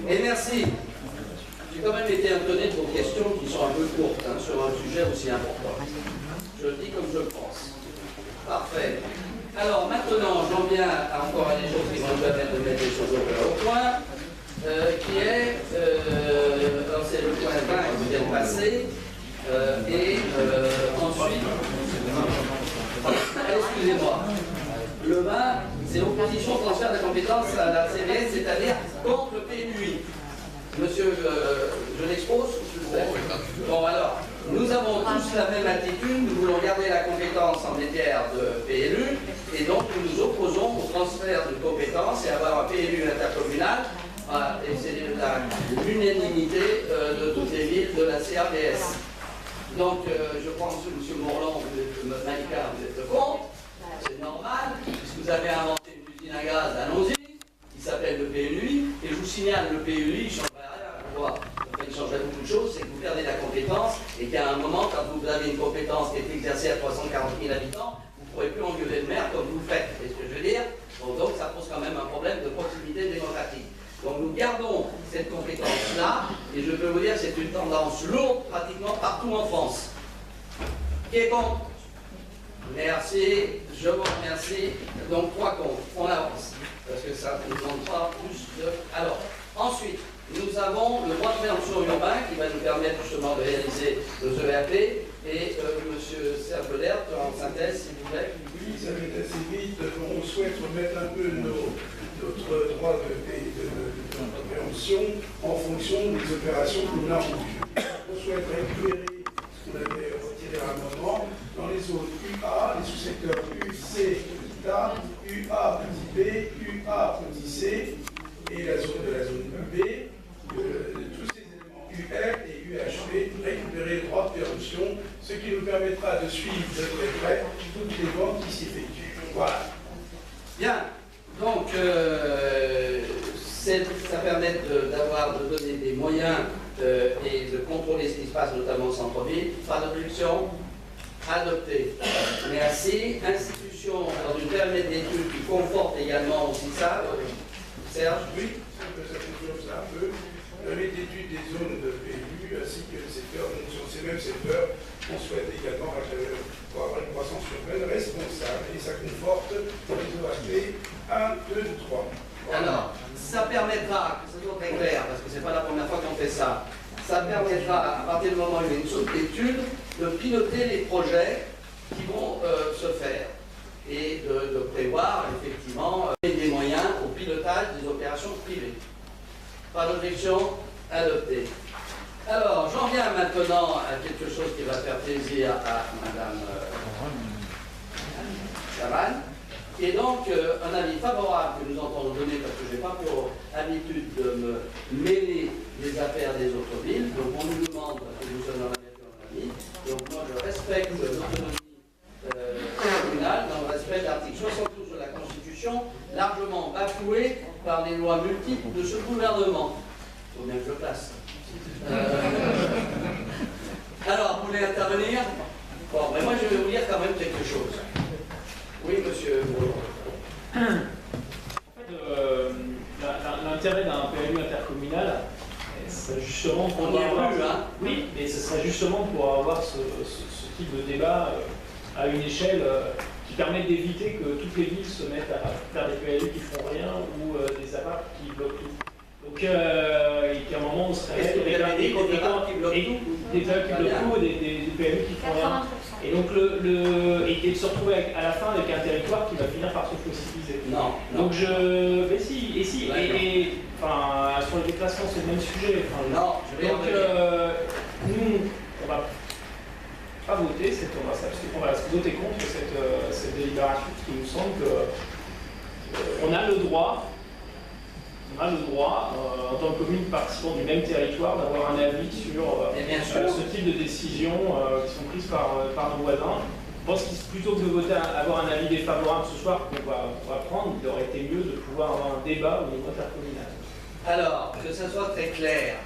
Et merci. J'ai quand même été étonné de vos questions qui sont un peu courtes sur un sujet aussi important. Je le dis comme je le pense. Parfait. Alors maintenant, j'en viens encore à des choses qui vont me permettre de mettre les choses au point, qui est, c'est le point 20 qui vient de passer, et ensuite, excusez-moi, le 20, c'est opposition au transfert de compétences à la CVS, c'est-à-dire contre le PNUI. Monsieur, je l'expose. Bon alors, nous avons tous la même attitude, nous voulons garder la compétence en matière de PLU, et donc nous nous opposons au transfert de compétences et avoir un PLU intercommunal, et c'est l'unanimité de toutes les villes de la CRDS. Donc je pense que M. Morland, Malika, vous êtes contre, c'est normal, puisque vous avez inventé une usine à gaz, allons-y, il s'appelle le PLUI, et je vous signale, le PLUI, il changerait rien, pourquoi? Il changerait beaucoup de choses, c'est que vous perdez la compétence, et qu'à un moment, quand vous avez une compétence qui est exercée à 340 000 habitants, vous ne pourrez plus engueuler le maire comme vous le faites, c'est ce que je veux dire. Bon, donc ça pose quand même un problème de proximité démocratique. Donc nous gardons cette compétence-là, et je peux vous dire que c'est une tendance lourde pratiquement partout en France. Qui est contre? Merci, je vous remercie. Donc 3 contre, on avance, parce que ça ne nous demande pas plus de... Alors, ensuite, nous avons le droit de préemption urbain qui va nous permettre justement de réaliser nos EAP, et M. Serge Lert, en synthèse, s'il vous plaît. Oui, ça va être assez vite. On souhaite remettre un peu notre droit de préemption en fonction des opérations que nous avons vues. On souhaite récupérer ce qu'on avait retiré à un moment dans les zones UA, les sous-secteurs UC, UTA, UA, petit b, UA, petit c, et la zone de la zone UB, tous ces éléments UR et UHP, récupérer le droit de préemption, ce qui nous permettra de suivre de très près toutes les ventes qui s'y effectuent. Voilà. Bien. Donc, ça permet de donner des moyens et de contrôler ce qui se passe, notamment au centre-ville. Pas d'objection? Adopté. Merci. Institution dans une périmètre d'études qui conforte également aussi ça. Serge? Oui, ça confirme ça un peu. La d'études des zones de PLU ainsi que les secteurs, donc sur ces mêmes secteurs, on souhaite également avoir une croissance urbaine responsable et ça conforte les OAP 1, 2, 3. Alors, ça permettra, c'est toujours très clair, parce que ce n'est pas la première fois qu'on fait ça, ça permettra, à partir du moment où il y a une zone d'étude, de piloter les projets qui vont se faire et de prévoir effectivement des moyens au pilotage des opérations privées. Pas d'objection? Adopté. Alors, j'en viens maintenant à quelque chose qui va faire plaisir à Madame Chavannes, qui est donc un avis favorable que nous entendons donner, parce que je n'ai pas pour habitude de me mêler des affaires des autres villes. Donc on nous demande, parce que nous sommes dans la nature de la vie, donc moi je respecte l'autonomie communale dans le respect de l'article 72 de la Constitution, largement bafoué par les lois multiples de ce gouvernement. Il faut bien que je place. Alors, vous voulez intervenir? Bon, mais moi je vais vous dire quand même quelque chose. Oui, monsieur. En fait, l'intérêt d'un PLU intercommunal, c'est justement pour avoir... Oui, mais ce serait justement pour avoir ce type de débat à une échelle qui permet d'éviter que toutes les villes se mettent à faire des PLU qui font rien ou des APAP qui bloquent tout. Donc, qu'à un moment, on serait avec des PLU qui bloquent tout, des PLU qui font rien. Et donc, et de se retrouver à la fin avec un territoire qui va finir par se fossiliser. Non. Donc, mais si, enfin, sur les déplacements, c'est le même sujet. Enfin, non, je vais donc, nous, on va pas voter, on va voter contre cette délibération, parce qu'il nous semble qu'on a le droit, en tant que commune participant du même territoire, d'avoir un avis sur ce type de décisions qui sont prises par nos voisins. Je pense que plutôt que de voter, avoir un avis défavorable ce soir qu'on va prendre, il aurait été mieux de pouvoir avoir un débat au niveau intercommunal. Alors, que ce soit très clair,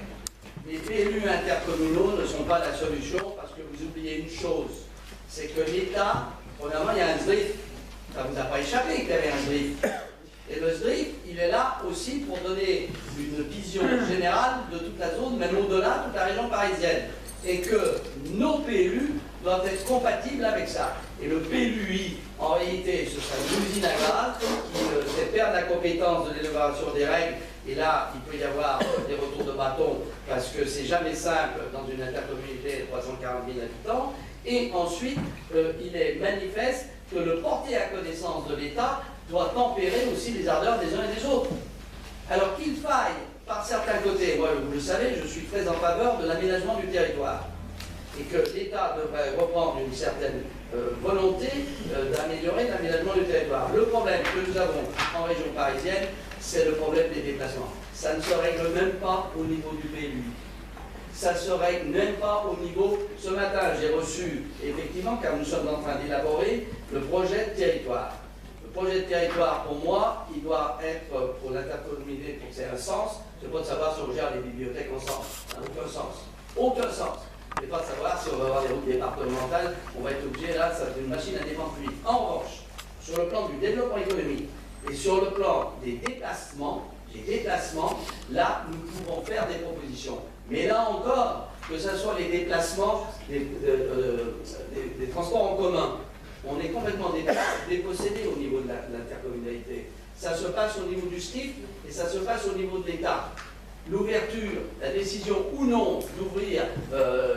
les PLU intercommunaux ne sont pas la solution parce que vous oubliez une chose, c'est que l'État, premièrement, il y a un SDRIF. Ça ne vous a pas échappé qu'il y avait un SDRIF. Et le SDRIF, il est là aussi pour donner une vision générale de toute la zone, même au-delà, toute la région parisienne. Et que nos PLU doivent être compatibles avec ça. Et le PLUI, en réalité, ce sera une usine à gaz qui fait perdre la compétence de l'élaboration des règles. Et là, il peut y avoir des retours de bâton parce que c'est jamais simple dans une intercommunauté de 340 000 habitants. Et ensuite, il est manifeste que le porter à connaissance de l'État doit tempérer aussi les ardeurs des uns et des autres. Alors qu'il faille, par certains côtés, moi vous le savez, je suis très en faveur de l'aménagement du territoire. Et que l'État devrait reprendre une certaine volonté d'améliorer l'aménagement du territoire. Le problème que nous avons en région parisienne, c'est le problème des déplacements. Ça ne se règle même pas au niveau du PLU. Ça ne se règle même pas au niveau... Ce matin, j'ai reçu, effectivement, car nous sommes en train d'élaborer, le projet de territoire. Le projet de territoire, pour moi, il doit être, pour l'intercommunalité, pour que ça ait un sens, c'est pas de savoir si on gère les bibliothèques ensemble. Ça n'a aucun sens. Aucun sens. C'est pas de savoir si on va avoir des routes départementales, on va être obligé, là, ça fait une machine à défense publique. En revanche, sur le plan du développement économique et sur le plan des déplacements, là, nous pouvons faire des propositions. Mais là encore, que ce soit les déplacements des transports en commun, on est complètement dépossédé au niveau de l'intercommunalité. Ça se passe au niveau du STIF et ça se passe au niveau de l'État. L'ouverture, la décision ou non d'ouvrir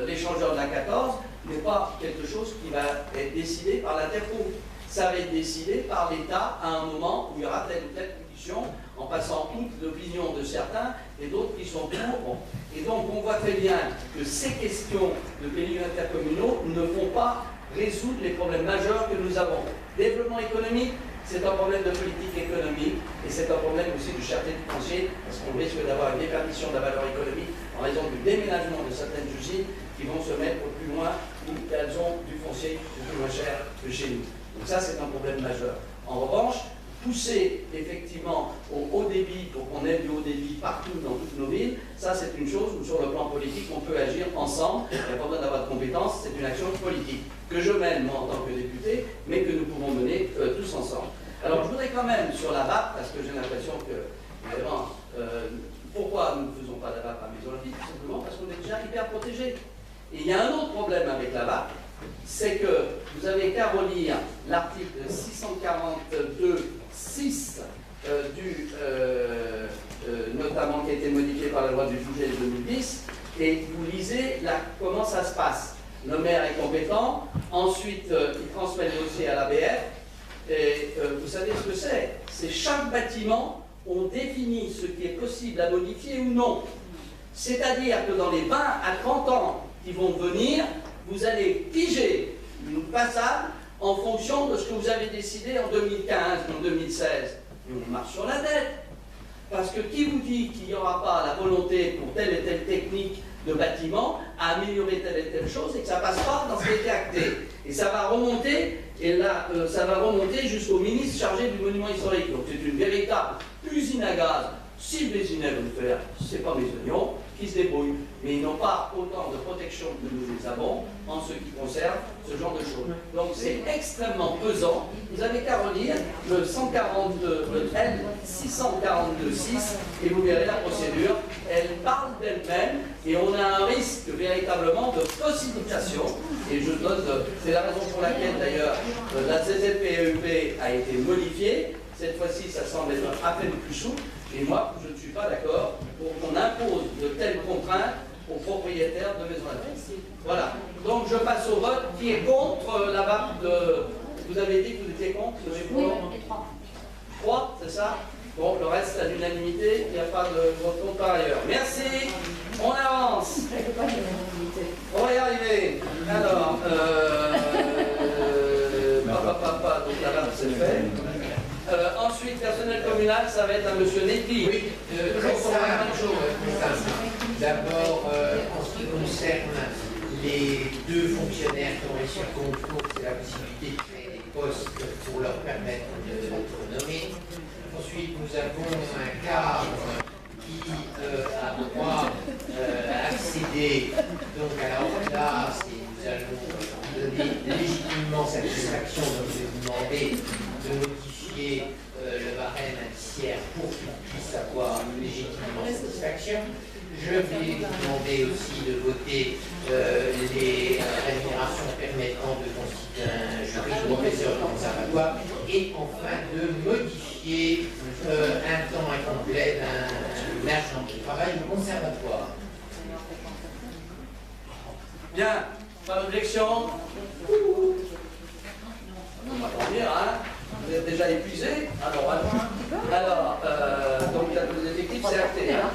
l'échangeur de la 14 n'est pas quelque chose qui va être décidé par l'Interco. Ça va être décidé par l'État à un moment où il y aura telle ou telle condition, en passant toute l'opinion de certains et d'autres qui sont pour. Et donc on voit très bien que ces questions de PLU intercommunaux ne font pas résoudre les problèmes majeurs que nous avons. Développement économique, c'est un problème de politique économique et c'est un problème aussi de cherté du foncier parce qu'on risque d'avoir une déperdition de la valeur économique en raison du déménagement de certaines usines qui vont se mettre au plus loin où elles ont du foncier beaucoup moins cher que chez nous. Donc ça, c'est un problème majeur. En revanche, pousser effectivement au haut débit pour qu'on ait du haut débit partout dans toutes nos villes, ça c'est une chose où sur le plan politique on peut agir ensemble, il n'y a pas besoin d'avoir de compétences, c'est une action politique que je mène moi en tant que député, mais que nous pouvons mener tous ensemble. Alors je voudrais quand même sur la VAP, parce que j'ai l'impression que, vraiment, pourquoi nous ne faisons pas la VAP à Maisons-Laffitte? Tout simplement parce qu'on est déjà hyper protégés. Et il y a un autre problème avec la VAP, c'est que vous avez qu'à relire l'article 642.6 notamment qui a été modifié par la loi du juillet 2010, et vous lisez là, comment ça se passe. Le maire est compétent, ensuite il transmet le dossier à l'ABF, et vous savez ce que c'est? C'est chaque bâtiment, on définit ce qui est possible à modifier ou non. C'est-à-dire que dans les 20 à 30 ans qui vont venir, vous allez figer une façade en fonction de ce que vous avez décidé en 2015 ou en 2016. Et on marche sur la tête. Parce que qui vous dit qu'il n'y aura pas la volonté pour telle et telle technique de bâtiment à améliorer telle et telle chose et que ça ne passe pas dans ce qui a été acté. Et ça va remonter, et là, ça va remonter jusqu'au ministre chargé du monument historique. Donc c'est une véritable usine à gaz. Si les usines veulent le faire, ce n'est pas mes oignons qui se débrouillent. Mais ils n'ont pas autant de protection que nous les avons en ce qui concerne ce genre de choses. Donc c'est extrêmement pesant. Vous avez qu'à relire le 642.6 et vous verrez la procédure. Elle parle d'elle-même et on a un risque véritablement de possibilitation. Et je donne, c'est la raison pour laquelle d'ailleurs la CZPEP a été modifiée. Cette fois-ci, ça semble être à peine plus souple. Et moi, je ne suis pas d'accord pour qu'on impose de telles contraintes aux propriétaires de maisons Laffitte. Voilà. Donc je passe au vote. Qui est contre la VAP de... Vous avez dit que vous étiez contre? Oui, 3, c'est ça? Bon, le reste à l'unanimité, il n'y a pas de vote contre par ailleurs. Merci. On avance. On va y arriver. Alors, donc la VAP c'est fait. Ensuite, personnel communal, ça va être à M. Netti. Oui, très simple. D'abord, en ce qui concerne les deux fonctionnaires qui ont réussi le concours, c'est la possibilité de créer des postes pour leur permettre d'être nommés. Ensuite, nous avons un cadre qui a droit à accéder donc à la haute classe et nous allons donner légitimement satisfaction, donc je vais vous demander de modifier le barème à 17 satisfaction. Je vais vous demander aussi de voter les rémunérations permettant de constituer un jury de professeur de conservatoire et enfin de modifier un temps incomplet d'un agent de travail au conservatoire. Bien, pas d'objection. On va dormir, hein. Vous êtes déjà épuisé. Alors, donc les effectifs, c'est acté. Hein.